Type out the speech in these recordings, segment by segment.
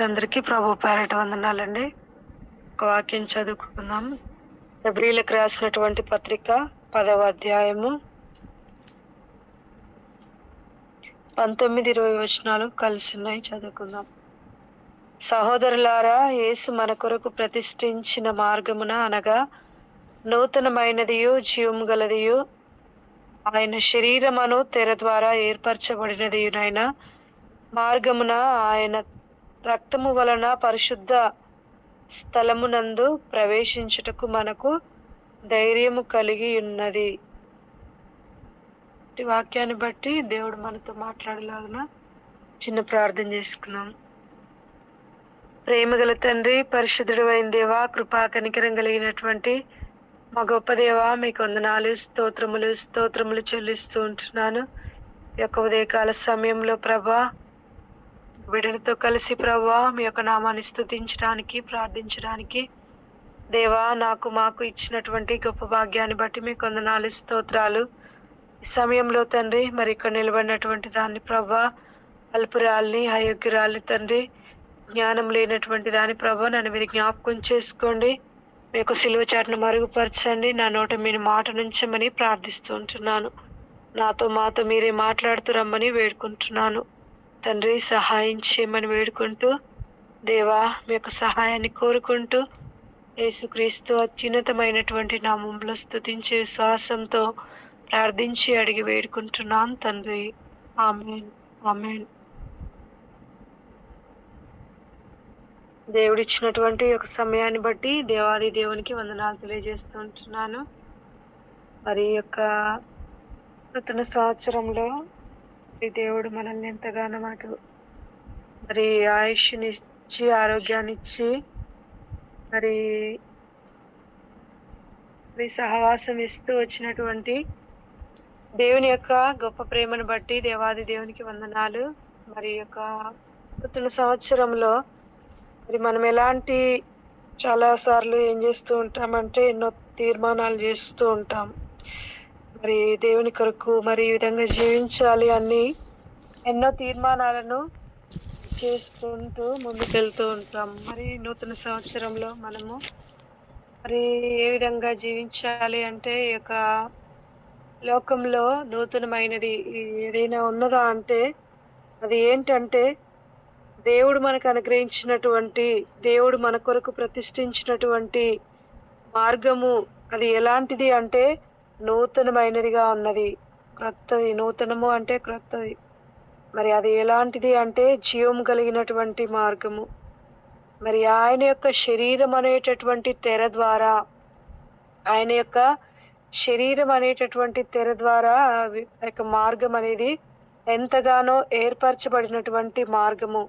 అందరికీ ప్రభు పేరట వందనాలండి. ఒక వాక్యం చదువుకుందాం. హెబ్రీయులకు రాసినటువంటి పత్రిక 10వ అధ్యాయము 19-20 వచనాలు కలిసి ఉన్నాయి, చదువుకుందాం. సహోదరులారా, యేసు మన కొరకు ప్రతిష్ఠించిన మార్గమున అనగా నూతనమైనదియు జీవము గలదియు ఆయన శరీరమును తెర ద్వారా ఏర్పరచబడినదియునైన మార్గమున ఆయన రక్తము వలన పరిశుద్ధ స్థలమునందు ప్రవేశించుటకు మనకు ధైర్యము కలిగి ఉన్నది. ఈ వాక్యాన్ని బట్టి దేవుడు మనతో మాట్లాడేలాగున చిన్న ప్రార్థన చేసుకున్నాం. ప్రేమగల తండ్రి, పరిశుద్ధుడు అయిన దేవా, కృపా కనికరం కలిగినటువంటి మా గొప్ప దేవా, మీకు వందనాలు, స్తోత్రములు చెల్లిస్తూ ఉంటున్నాను. ఈ యొక్క ఉదయకాల సమయంలో ప్రభా, బిడ్డలతో కలిసి ప్రభా మీ యొక్క నామాన్ని స్తుతించడానికి, ప్రార్థించడానికి దేవా మాకు ఇచ్చినటువంటి గొప్ప భాగ్యాన్ని బట్టి మీకు వందనాలు, స్తోత్రాలు. ఈ సమయంలో తండ్రి, మరి ఇక్కడ నిలబడినటువంటి దాన్ని ప్రభా, అల్పురాల్ని, అయోగ్యురాల్ని తండ్రి, జ్ఞానం లేనటువంటి దాని ప్రభా నన్ను మీరు జ్ఞాపకం చేసుకోండి. మీ యొక్క సిలువ చాటును మరుగుపరచండి. నా నోట మీరు మాట నుంచమని ప్రార్థిస్తూ ఉంటున్నాను. మాతో మీరే మాట్లాడుతూ రమ్మని వేడుకుంటున్నాను తండ్రి. సహాయం చేయమని వేడుకుంటూ దేవా మీ యొక్క సహాయాన్ని కోరుకుంటూ యేసుక్రీస్తు అత్యున్నతమైనటువంటి నామంలో స్తుతించే విశ్వాసంతో ప్రార్థించి అడిగి వేడుకుంటున్నాను తండ్రి. ఆమేన్, ఆమేన్. దేవుడిచ్చినటువంటి ఒక సమయాన్ని బట్టి దేవాది దేవునికి వందనాలు తెలియజేస్తూ ఉంటున్నాను. మరి యొక్క నూతన సంవత్సరంలో ఈ దేవుడు మనల్ని ఎంతగానో మనకు మరి ఆయుష్నిచ్చి, ఆరోగ్యాన్ని ఇచ్చి, మరి సహవాసం ఇస్తూ వచ్చినటువంటి దేవుని యొక్క గొప్ప ప్రేమను బట్టి దేవాది దేవునికి వందనాలు. మరి యొక్క నూతన సంవత్సరంలో మరి మనం చాలా సార్లు ఏం చేస్తూ ఉంటామంటే ఎన్నో తీర్మానాలు చేస్తూ ఉంటాం. మరి దేవుని కొరకు మరి ఈ విధంగా జీవించాలి అని ఎన్నో తీర్మానాలను చేసుకుంటూ ముందుకెళ్తూ ఉంటాం. మరి నూతన సంవత్సరంలో మనము మరి ఏ విధంగా జీవించాలి అంటే, ఈ యొక్క లోకంలో నూతనమైనది ఏదైనా ఉన్నదా అంటే అది ఏంటంటే, దేవుడు మనకు అనుగ్రహించినటువంటి, దేవుడు మన కొరకు ప్రతిష్ఠించినటువంటి మార్గము అది ఎలాంటిది అంటే నూతనమైనదిగా ఉన్నది, క్రొత్తది. నూతనము అంటే క్రొత్తది. మరి అది ఎలాంటిది అంటే జీవం కలిగినటువంటి మార్గము. మరి ఆయన యొక్క శరీరం అనేటటువంటి తెర ద్వారా, ఆయన యొక్క శరీరం అనేటటువంటి తెర ద్వారా యొక్క మార్గం అనేది ఎంతగానో ఏర్పరచబడినటువంటి మార్గము.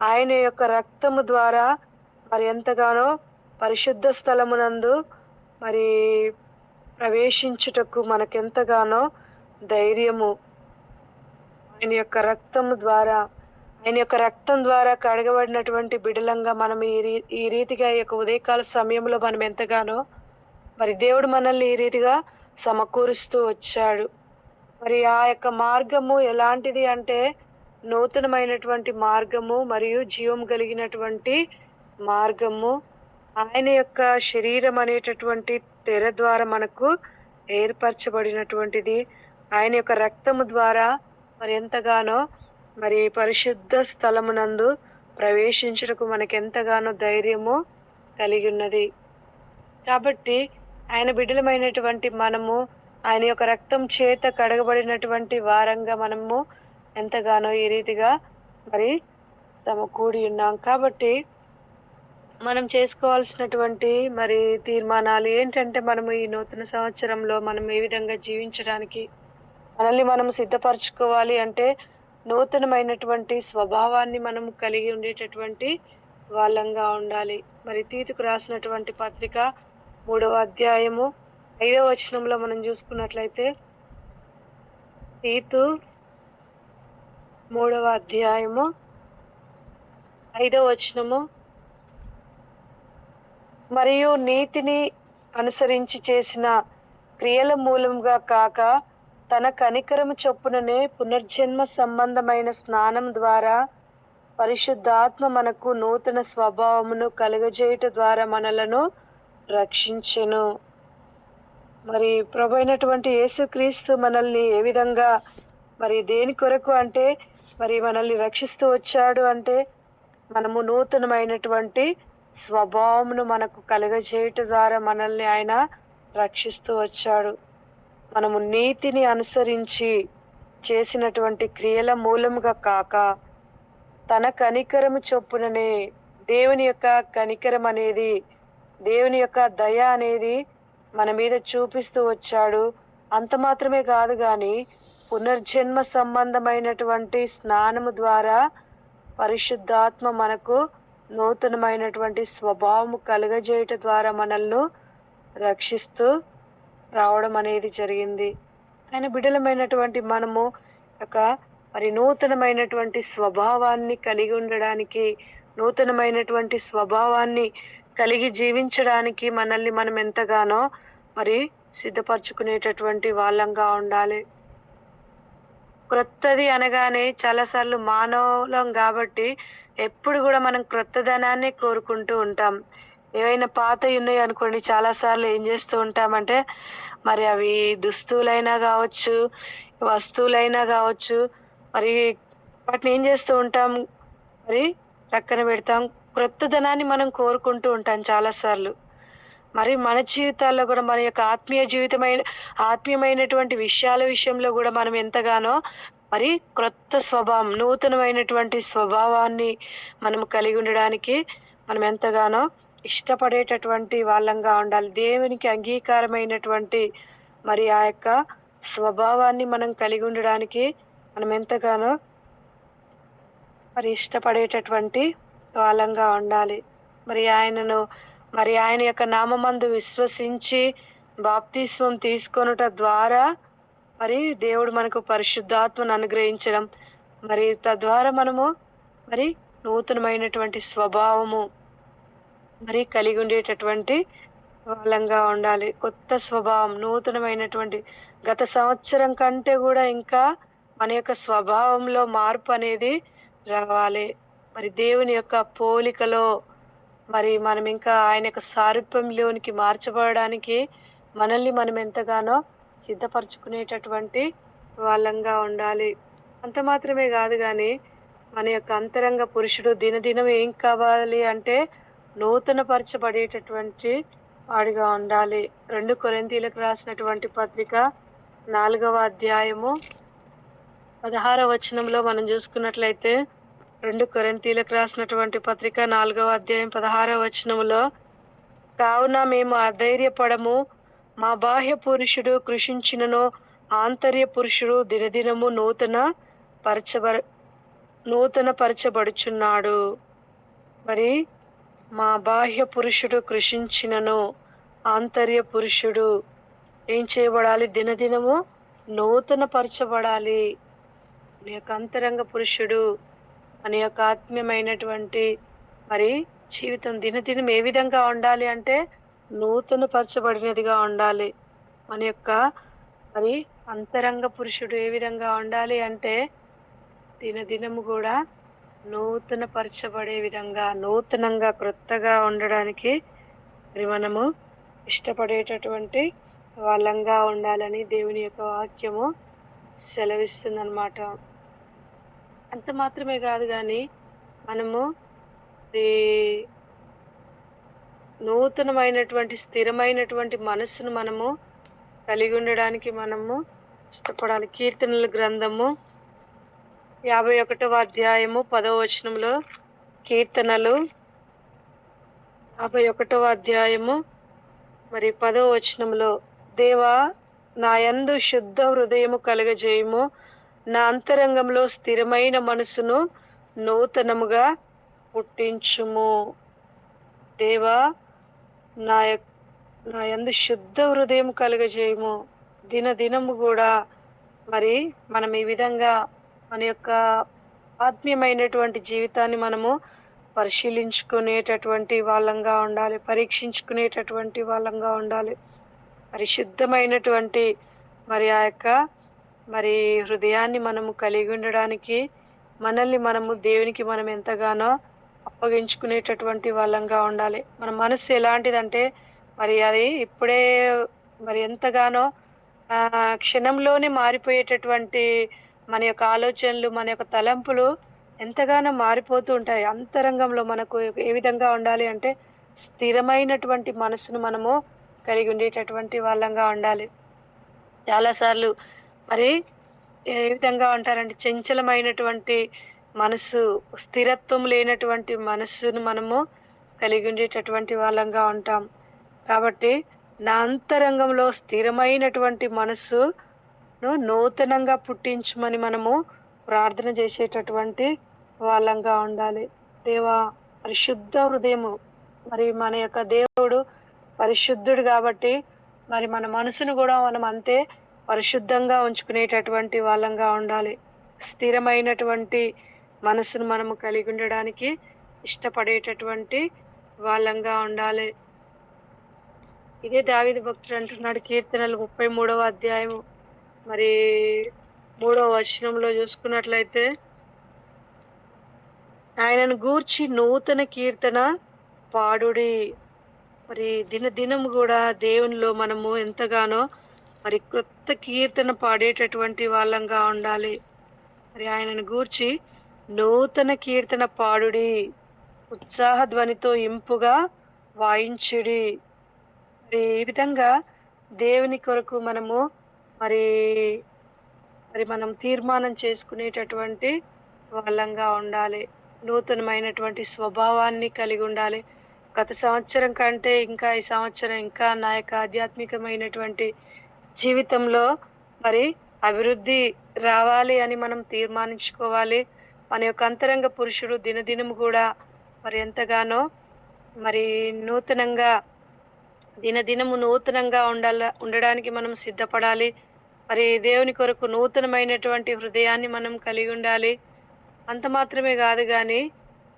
ఆయన యొక్క రక్తము ద్వారా మరి ఎంతగానో పరిశుద్ధ స్థలమునందు మరి ప్రవేశించుటకు మనకెంతగానో ధైర్యము. ఆయన యొక్క రక్తము ద్వారా, ఆయన యొక్క రక్తం ద్వారా కడగబడినటువంటి బిడలంగా మనం ఈ రీతిగా ఈ యొక్క ఉదయకాల సమయంలో మనం ఎంతగానో మరి దేవుడు మనల్ని ఈ రీతిగా సమకూరుస్తూ వచ్చాడు. మరి ఆ యొక్క మార్గము ఎలాంటిది అంటే నూతనమైనటువంటి మార్గము మరియు జీవం కలిగినటువంటి మార్గము. ఆయన యొక్క శరీరం అనేటటువంటి తెర ద్వారా మనకు ఏర్పరచబడినటువంటిది. ఆయన యొక్క రక్తము ద్వారా మరి ఎంతగానో మరి పరిశుద్ధ స్థలమునందు ప్రవేశించుటకు మనకెంతగానో ధైర్యము కలిగి ఉన్నది. కాబట్టి ఆయన బిడ్డలమైనటువంటి మనము ఆయన యొక్క రక్తం చేత కడగబడినటువంటి వారంగా మనము ఎంతగానో ఈ రీతిగా మరి సమకూడి ఉన్నాం. కాబట్టి మనం చేసుకోవాల్సినటువంటి మరి తీర్మానాలు ఏంటంటే, మనము ఈ నూతన సంవత్సరంలో మనం ఏ విధంగా జీవించడానికి మనల్ని మనం సిద్ధపరచుకోవాలి అంటే నూతనమైనటువంటి స్వభావాన్ని మనం కలిగి ఉండేటటువంటి వాళ్ళంగా ఉండాలి. మరి తీతుకు రాసినటువంటి పత్రిక 3వ అధ్యాయము 5వ వచనంలో మనం చూసుకున్నట్లయితే, తీతు 3వ అధ్యాయము 5వ వచనము, మరియు నీతిని అనుసరించి చేసిన క్రియల మూలంగా కాక తన కనికరము చొప్పుననే పునర్జన్మ సంబంధమైన స్నానం ద్వారా పరిశుద్ధాత్మ మనకు నూతన స్వభావమును కలుగజేయుట ద్వారా మనలను రక్షించెను. మరి ప్రభు అయినటువంటి యేసుక్రీస్తు మనల్ని ఏ విధంగా మరి దేని కొరకు అంటే మరి మనల్ని రక్షిస్తూ వచ్చాడు అంటే మనము నూతనమైనటువంటి స్వభావమును మనకు కలుగజేయుట ద్వారా మనల్ని ఆయన రక్షిస్తూ వచ్చాడు. మనము నీతిని అనుసరించి చేసినటువంటి క్రియల మూలముగా కాక తన కనికరము చొప్పుననే దేవుని యొక్క కనికరం అనేది, దేవుని యొక్క దయ అనేది మన మీద చూపిస్తూ వచ్చాడు. అంత మాత్రమే కాదు కానీ పునర్జన్మ సంబంధమైనటువంటి స్నానము ద్వారా పరిశుద్ధాత్మ మనకు నూతనమైనటువంటి స్వభావము కలుగజేయట ద్వారా మనల్ని రక్షిస్తూ రావడం అనేది జరిగింది. ఆయన బిడ్డలమైనటువంటి మనము ఒక మరి నూతనమైనటువంటి స్వభావాన్ని కలిగి ఉండడానికి, నూతనమైనటువంటి స్వభావాన్ని కలిగి జీవించడానికి మనల్ని మనం ఎంతగానో మరి సిద్ధపరచుకునేటటువంటి వాళ్ళంగా ఉండాలి. క్రొత్తది అనగానే చాలాసార్లు మానవులం కాబట్టి ఎప్పుడు కూడా మనం క్రొత్తదనాన్ని కోరుకుంటూ ఉంటాం. ఏవైనా పాతవి ఉన్నాయి అనుకోండి, చాలాసార్లు ఏం చేస్తూ ఉంటామంటే మరి అవి దుస్తువులైనా కావచ్చు, వస్తువులైనా కావచ్చు, మరి వాటిని ఏం చేస్తూ ఉంటాం, మరి పక్కన పెడతాం. క్రొత్తదనాన్ని మనం కోరుకుంటూ ఉంటాం చాలాసార్లు. మరి మన జీవితాల్లో కూడా మన యొక్క ఆత్మీయమైనటువంటి విషయాల విషయంలో కూడా మనం ఎంతగానో మరి క్రొత్త స్వభావం, నూతనమైనటువంటి స్వభావాన్ని మనం కలిగి ఉండడానికి మనం ఎంతగానో ఇష్టపడేటటువంటి వాళ్ళంగా ఉండాలి. దేవునికి అంగీకారమైనటువంటి మరి ఆ యొక్క స్వభావాన్ని మనం కలిగి ఉండడానికి మనం ఎంతగానో మరి ఇష్టపడేటటువంటి వాళ్ళంగా ఉండాలి. మరి ఆయన యొక్క నామమందు విశ్వసించి బాప్తిస్మం తీసుకొనుట ద్వారా మరి దేవుడు మనకు పరిశుద్ధాత్మను అనుగ్రహించడం, మరి తద్వారా మనము మరి నూతనమైనటువంటి స్వభావము మరి కలిగి ఉండేటటువంటి వాళ్ళంగా ఉండాలి. కొత్త స్వభావం, నూతనమైనటువంటి గత సంవత్సరం కంటే కూడా ఇంకా మన యొక్క స్వభావంలో మార్పు అనేది రావాలి. మరి దేవుని యొక్క పోలికలో మరి మనం ఇంకా ఆయన యొక్క సారూప్యంలోనికి మార్చబడడానికి మనల్ని మనం ఎంతగానో సిద్ధపరచుకునేటటువంటి వాళ్ళంగా ఉండాలి. అంత మాత్రమే కాదు కానీ మన యొక్క అంతరంగ పురుషుడు దినదినం ఏం కావాలి అంటే నూతన పరచబడేటటువంటి వాడిగా ఉండాలి. 2 కొరింథీయులకు రాసినటువంటి పత్రిక 4వ అధ్యాయము 16వ వచనంలో మనం చూసుకున్నట్లయితే, 2 కొరింథీయులకు రాసినటువంటి పత్రిక 4వ అధ్యాయం 16వ వచనములో, కావున మేము అధైర్యపడము, మా బాహ్య పురుషుడు కృషించినను ఆంతర్య పురుషుడు దినదినము నూతన పరచబడుచున్నాడు. మరి మా బాహ్య పురుషుడు కృషించినను ఆంతర్య పురుషుడు ఏం చేయబడాలి? దినదినము నూతన పరచబడాలి. నీ యొక్క అంతరంగ పురుషుడు మన యొక్క ఆత్మీయమైనటువంటి మరి జీవితం దినదినం ఏ విధంగా ఉండాలి అంటే నూతన పరచబడినదిగా ఉండాలి. మన యొక్క మరి అంతరంగ పురుషుడు ఏ విధంగా ఉండాలి అంటే దినదినము కూడా నూతన పరచబడే విధంగా, నూతనంగా క్రొత్తగా ఉండడానికి మరి మనము ఇష్టపడేటటువంటి వాళ్ళంగా ఉండాలని దేవుని యొక్క వాక్యము సెలవిస్తుందన్నమాట. అంత మాత్రమే కాదు కానీ మనము ఈ నూతనమైనటువంటి స్థిరమైనటువంటి మనస్సును మనము కలిగి ఉండడానికి మనము ఇష్టపడాలి. కీర్తనల గ్రంథము 51వ అధ్యాయము 10వ వచనంలో, కీర్తనలు 51వ అధ్యాయము మరి 10వ వచనంలో, దేవా నా యందు శుద్ధ హృదయము కలగజేయుము, నా అంతరంగంలో స్థిరమైన మనసును నూతనముగా పుట్టించుము. దేవా నా యందు శుద్ధ హృదయం కలగజేయము. దినదినము కూడా మరి మనం ఈ విధంగా మన యొక్క ఆత్మీయమైనటువంటి జీవితాన్ని మనము పరిశీలించుకునేటటువంటి వాళ్ళంగా ఉండాలి, పరీక్షించుకునేటటువంటి వాళ్ళంగా ఉండాలి. మరి శుద్ధమైనటువంటి మరి ఆ యొక్క మరి హృదయాన్ని మనము కలిగి ఉండడానికి మనల్ని మనము దేవునికి మనం ఎంతగానో అప్పగించుకునేటటువంటి వాళ్ళంగా ఉండాలి. మన మనస్సు ఎలాంటిదంటే మరి అది ఇప్పుడే మరి ఎంతగానో క్షణంలోనే మారిపోయేటటువంటి మన యొక్క ఆలోచనలు, మన యొక్క తలంపులు ఎంతగానో మారిపోతూ ఉంటాయి. అంతరంగంలో మనకు ఏ విధంగా ఉండాలి అంటే స్థిరమైనటువంటి మనసును మనము కలిగి ఉండేటటువంటి వాళ్ళంగా ఉండాలి. చాలా సార్లు మరి ఏ విధంగా అంటారంటే చంచలమైనటువంటి మనసు, స్థిరత్వం లేనటువంటి మనస్సును మనము కలిగి ఉండేటటువంటి వాళ్ళంగా ఉంటాం. కాబట్టి నా అంతరంగంలో స్థిరమైనటువంటి మనస్సును నూతనంగా పుట్టించమని మనము ప్రార్థన చేసేటటువంటి వాళ్ళంగా ఉండాలి. దేవా, పరిశుద్ధ హృదయము, మరి మన యొక్క దేవుడు పరిశుద్ధుడు కాబట్టి మరి మన మనసును కూడా మనం అంతే పరిశుద్ధంగా ఉంచుకునేటటువంటి వాళ్ళంగా ఉండాలి. స్థిరమైనటువంటి మనసును మనము కలిగి ఉండడానికి ఇష్టపడేటటువంటి వాళ్ళంగా ఉండాలి. ఇదే దావీదు భక్తుడు అంటున్నాడు కీర్తనలు 33వ అధ్యాయము మరి 3వ వచనంలో చూసుకున్నట్లయితే, ఆయనను గూర్చి నూతన కీర్తన పాడుడి. మరి దినదినం కూడా దేవునిలో మనము ఎంతగానో మరి క్రొత్త కీర్తన పాడేటటువంటి వాళ్ళంగా ఉండాలి. మరి ఆయనను గూర్చి నూతన కీర్తన పాడుడి, ఉత్సాహ ధ్వనితో ఇంపుగా వాయించుడి. మరి ఈ విధంగా దేవుని కొరకు మనము మరి మరి మనం తీర్మానం చేసుకునేటటువంటి వాళ్ళంగా ఉండాలి. నూతనమైనటువంటి స్వభావాన్ని కలిగి ఉండాలి. గత సంవత్సరం కంటే ఇంకా ఈ సంవత్సరం ఇంకా నా యొక్క ఆధ్యాత్మికమైనటువంటి జీవితంలో మరి అభివృద్ధి రావాలి అని మనం తీర్మానించుకోవాలి. మన యొక్క అంతరంగ పురుషుడు దినదినము కూడా మరి ఎంతగానో మరి దినదినము నూతనంగా ఉండడానికి మనం సిద్ధపడాలి. మరి దేవుని కొరకు నూతనమైనటువంటి హృదయాన్ని మనం కలిగి ఉండాలి. అంత మాత్రమే కాదు కానీ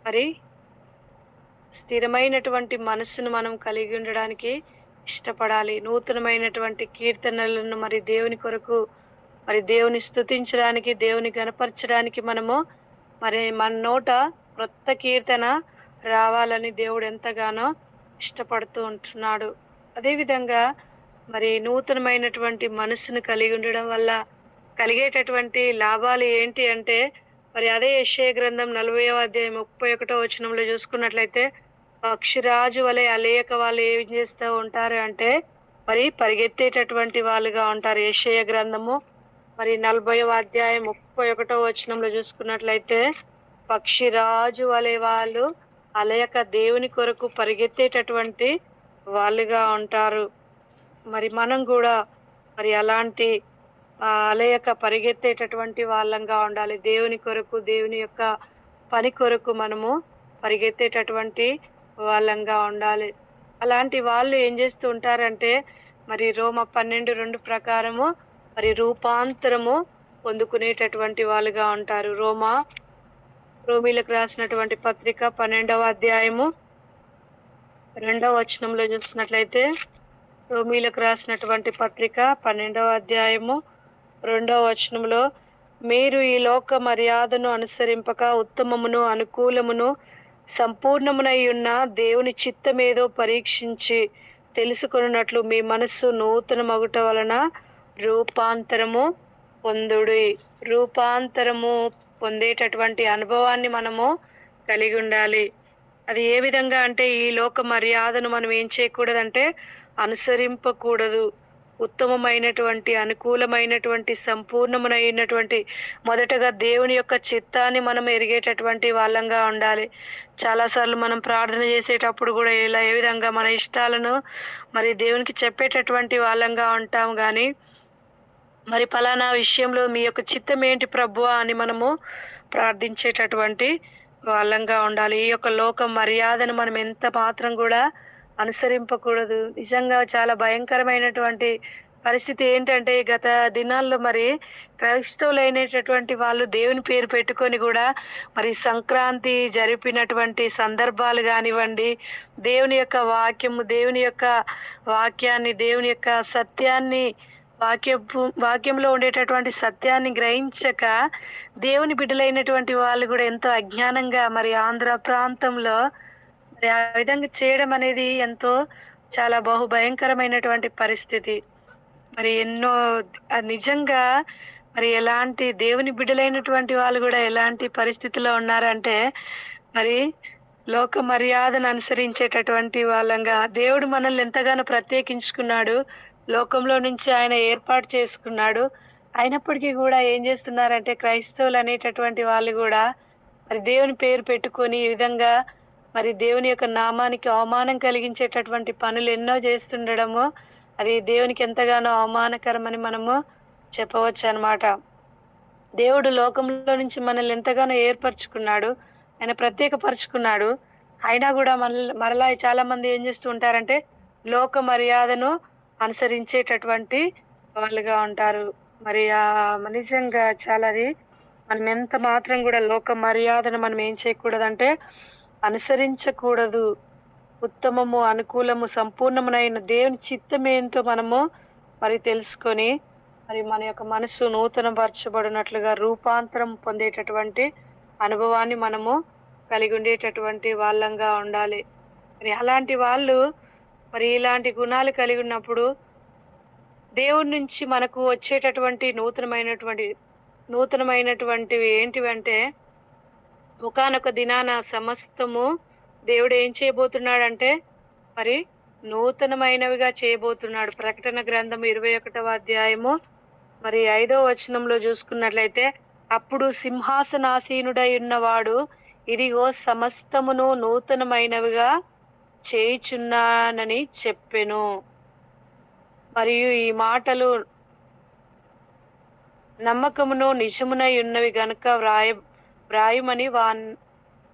మరి స్థిరమైనటువంటి మనస్సును మనం కలిగి ఉండడానికి ఇష్టపడాలి. నూతనమైనటువంటి కీర్తనలను మరి దేవుని కొరకు మరి దేవుని స్తుతించడానికి, దేవుని గణపరచడానికి మనము మరి మన నోట క్రొత్త కీర్తన రావాలని దేవుడు ఎంతగానో ఇష్టపడుతూ ఉంటున్నాడు. అదేవిధంగా మరి నూతనమైనటువంటి మనస్సును కలిగి ఉండడం వల్ల కలిగేటటువంటి లాభాలు ఏంటి అంటే మరి అదే యెషయా గ్రంథం 40వ అధ్యాయం 31వ వచనంలో చూసుకున్నట్లయితే, పక్షిరాజు వలె అలేయక వాళ్ళు ఏం చేస్తూ ఉంటారు అంటే మరి పరిగెత్తేటటువంటి వాళ్ళుగా ఉంటారు. యెషయా గ్రంథము మరి 40వ అధ్యాయం 31వ వచనంలో చూసుకున్నట్లయితే, పక్షిరాజు వలె వాళ్ళు అలయక దేవుని కొరకు పరిగెత్తేటటువంటి వాళ్ళుగా ఉంటారు. మరి మనం కూడా మరి అలాంటి అలయక పరిగెత్తేటటువంటి వాళ్ళంగా ఉండాలి. దేవుని కొరకు, దేవుని యొక్క పని కొరకు మనము పరిగెత్తేటటువంటి వాళ్ళంగా ఉండాలి. అలాంటి వాళ్ళు ఏం చేస్తూ ఉంటారంటే మరి రోమ 12:2 ప్రకారము మరి రూపాంతరము పొందుకునేటటువంటి వాళ్ళుగా ఉంటారు. రోమీలకు రాసినటువంటి పత్రిక 12వ అధ్యాయము 2వ వచనంలో చూసినట్లయితే, రోమీలకు రాసినటువంటి పత్రిక 12వ అధ్యాయము 2వ వచనంలో, మీరు ఈ లోక మర్యాదను అనుసరింపక ఉత్తమమును అనుకూలమును సంపూర్ణమునై ఉన్న దేవుని చిత్తమేదో పరీక్షించి తెలుసుకొనున్నట్లు మీ మనస్సు నూతన మగుట వలన రూపాంతరము పొందుడి. రూపాంతరము పొందేటటువంటి అనుభవాన్ని మనము కలిగి ఉండాలి. అది ఏ విధంగా అంటే ఈ లోక మర్యాదను మనం ఏం చేయకూడదంటే అనుసరింపకూడదు. ఉత్తమమైనటువంటి, అనుకూలమైనటువంటి, సంపూర్ణమైనటువంటి మొదటగా దేవుని యొక్క చిత్తాన్ని మనం ఎరిగేటటువంటి వాళ్ళంగా ఉండాలి. చాలాసార్లు మనం ప్రార్థన చేసేటప్పుడు కూడా ఏ విధంగా మన ఇష్టాలను మరి దేవునికి చెప్పేటటువంటి వాళ్ళంగా ఉంటాం. కానీ మరి ఫలానా విషయంలో మీ యొక్క చిత్తం ఏంటి ప్రభువా అని మనము ప్రార్థించేటటువంటి వాళ్ళంగా ఉండాలి. ఈ యొక్క లోక మర్యాదను మనం ఎంత మాత్రం కూడా అనుసరింపకూడదు. నిజంగా చాలా భయంకరమైనటువంటి పరిస్థితి ఏంటంటే గత దినాల్లో మరి క్రైస్తవులైనటువంటి వాళ్ళు దేవుని పేరు పెట్టుకొని కూడా మరి సంక్రాంతి జరిపినటువంటి సందర్భాలు కానివ్వండి, దేవుని యొక్క వాక్యాన్ని, దేవుని యొక్క సత్యాన్ని వాక్యంలో ఉండేటటువంటి సత్యాన్ని గ్రహించక దేవుని బిడ్డలైనటువంటి వాళ్ళు కూడా ఎంతో అజ్ఞానంగా మరి ఆంధ్ర ప్రాంతంలో మరి ఆ విధంగా చేయడం అనేది ఎంతో చాలా భయంకరమైనటువంటి పరిస్థితి. మరి ఎన్నో నిజంగా మరి ఎలాంటి దేవుని బిడ్డలైనటువంటి వాళ్ళు గూడా ఎలాంటి పరిస్థితిలో ఉన్నారంటే, మరి లోక మర్యాదను అనుసరించేటటువంటి వాళ్ళంగా దేవుడు మనల్ని ఎంతగానో ప్రత్యేకించుకున్నాడు. లోకంలో నుంచి ఆయన ఏర్పాటు చేసుకున్నాడు. అయినప్పటికీ గూడా ఏం జేస్తున్నారంటే క్రైస్తవులనేటటువంటి వాళ్ళు గూడా మరి దేవుని పేరు పెట్టుకొని ఈ విధంగా మరి దేవుని యొక్క నామానికి అవమానం కలిగించేటటువంటి పనులు ఎన్నో చేస్తుండడము, అది దేవునికి ఎంతగానో అవమానకరమని మనము చెప్పవచ్చనమాట. దేవుడు లోకంలో నుంచి మనల్ని ఎంతగానో ఏర్పరచుకున్నాడు. ఆయన ప్రత్యేకపరుచుకున్నాడు. అయినా గూడా మరలా చాలా మంది ఏం చేస్తూ ఉంటారంటే, లోక మర్యాదను అనుసరించేటటువంటి వాళ్ళుగా ఉంటారు. మరి నిజంగా చాలా అది మనం ఎంత మాత్రం గూడా లోక మర్యాదను మనం ఏం చేయకూడదంటే అనుసరించకూడదు. ఉత్తమము, అనుకూలము, సంపూర్ణమునైన దేవుని చిత్తమేంటో మనము మరి తెలుసుకొని, మరి మన యొక్క మనసు నూతనపరచబడినట్లుగా రూపాంతరం పొందేటటువంటి అనుభవాన్ని మనము కలిగి ఉండేటటువంటి వాళ్ళంగా ఉండాలి. మరి అలాంటి వాళ్ళు మరి ఇలాంటి గుణాలు కలిగి ఉన్నప్పుడు దేవుడి నుంచి మనకు వచ్చేటటువంటి నూతనమైనటువంటివి ఏంటివంటే, ఒకానొక దినాన సమస్తము దేవుడు ఏం చేయబోతున్నాడంటే మరి నూతనమైనవిగా చేయబోతున్నాడు. ప్రకటన గ్రంథం 21వ అధ్యాయము మరి 5వ వచనంలో చూసుకున్నట్లయితే, అప్పుడు సింహాసనాసీనుడై ఉన్నవాడు ఇదిగో సమస్తమును నూతనమైనవిగా చేయుచున్నానని చెప్పెను. మరియు ఈ మాటలు నమ్మకమును నిజమునై ఉన్నవి గనుక వ్రాయుమని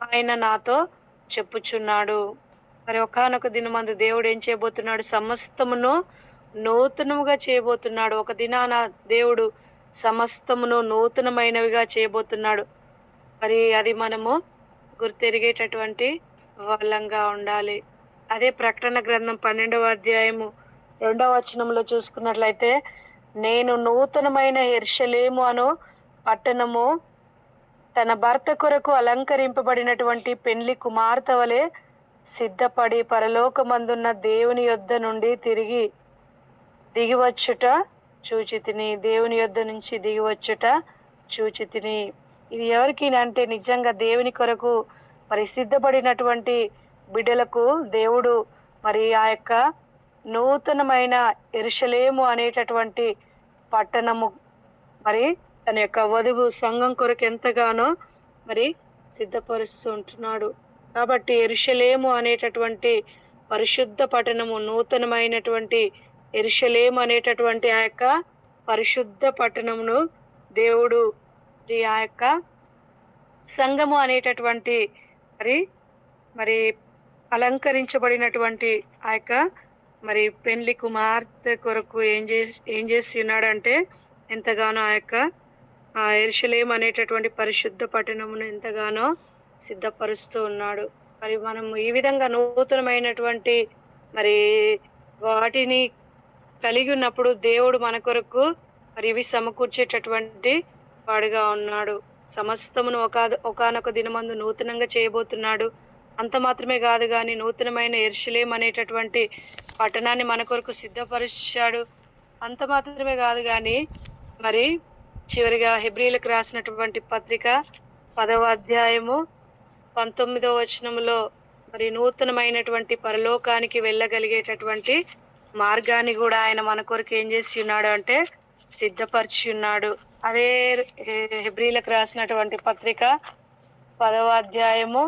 ఆయన నాతో చెప్పుచున్నాడు. మరి ఒకానొక దినమందు దేవుడు ఏం చేయబోతున్నాడు? సమస్తమును నూతనముగా చేయబోతున్నాడు. ఒక దినాన దేవుడు సమస్తమును నూతనమైనవిగా చేయబోతున్నాడు. మరి అది మనము గుర్తెరిగేటటువంటి వాళ్ళంగా ఉండాలి. అదే ప్రకటన గ్రంథం 12వ అధ్యాయము 2వ వచనంలో చూసుకున్నట్లయితే, నేను నూతనమైన యెరూషలేము అను పట్టణము తన భర్త కొరకు అలంకరింపబడినటువంటి పెండ్లి కుమార్తె వలె సిద్ధపడి పరలోకమందున్న దేవుని యొద్ద నుండి దిగివచ్చుట చూచితిని. దేవుని యొద్ద నుంచి దిగివచ్చుట చూచితిని. ఇది ఎవరికి అంటే నిజంగా దేవుని కొరకు మరి సిద్ధపడినటువంటి బిడ్డలకు దేవుడు మరి ఆ యొక్క నూతనమైన యెరూషలేము అనేటటువంటి పట్టణము మరి తన యొక్క వధువు సంఘం కొరకు ఎంతగానో మరి సిద్ధపరుస్తూ ఉంటున్నాడు. కాబట్టి యెరూషలేము అనేటటువంటి పరిశుద్ధ పట్టణము, నూతనమైనటువంటి యెరూషలేము అనేటటువంటి ఆ యొక్క పరిశుద్ధ పట్టణమును దేవుడు ఆ యొక్క సంఘము అనేటటువంటి మరి అలంకరించబడినటువంటి ఆ యొక్క మరి పెండ్లి కుమార్తె కొరకు ఏం చేసి ఉన్నాడంటే ఎంతగానో ఆ యొక్క యెరూషలేము అనేటటువంటి పరిశుద్ధ పట్టణమును ఎంతగానో సిద్ధపరుస్తూ ఉన్నాడు. మరి మనం ఈ విధంగా నూతనమైనటువంటి మరి వాటిని కలిగి ఉన్నప్పుడు దేవుడు మన కొరకు మరి ఇవి సమకూర్చేటటువంటి వాడుగా ఉన్నాడు. సమస్తమును ఒకానొక దినమందు నూతనంగా చేయబోతున్నాడు. అంత మాత్రమే కాదు కానీ నూతనమైన యెరూషలేము అనేటటువంటి పట్టణాన్ని మన కొరకు సిద్ధపరిచాడు. అంత మాత్రమే కాదు కానీ మరి చివరిగా హెబ్రీలకు రాసినటువంటి పత్రిక 10వ అధ్యాయము 19వ వచనంలో మరి నూతనమైనటువంటి పరలోకానికి వెళ్ళగలిగేటటువంటి మార్గాన్ని కూడా ఆయన మన కొరకు ఏం చేసి ఉన్నాడు అంటే సిద్ధపరిచి ఉన్నాడు. అదే హెబ్రీలకు రాసినటువంటి పత్రిక 10వ అధ్యాయము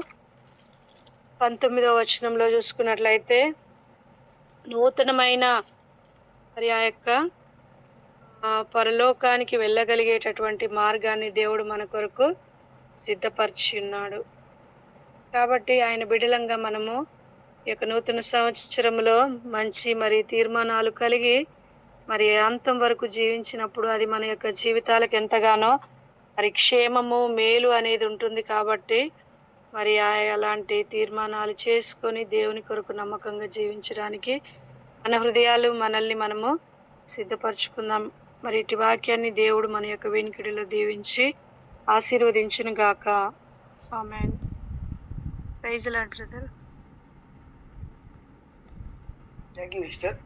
19వ వచనంలో చూసుకున్నట్లయితే, నూతనమైన మరి ఆ యొక్క పరలోకానికి వెళ్ళగలిగేటటువంటి మార్గాన్ని దేవుడు మన కొరకు సిద్ధపరిచి ఉన్నాడు. కాబట్టి ఆయన బిడ్డలంగా మనము ఈ యొక్క నూతన సంవత్సరంలో మంచి మరి తీర్మానాలు కలిగి మరి అంతం వరకు జీవించినప్పుడు అది మన యొక్క జీవితాలకు ఎంతగానో మరి క్షేమము, మేలు అనేది ఉంటుంది. కాబట్టి మరి అలాంటి తీర్మానాలు చేసుకొని దేవుని కొరకు నమ్మకంగా జీవించడానికి మన హృదయాలు మనల్ని మనము సిద్ధపరచుకుందాం. మరి ఇటు వాక్యాన్ని దేవుడు మన యొక్క వినికిడిలో దీవించి ఆశీర్వదించును గాక. Amen. Praise Lord brother. Thank you sister.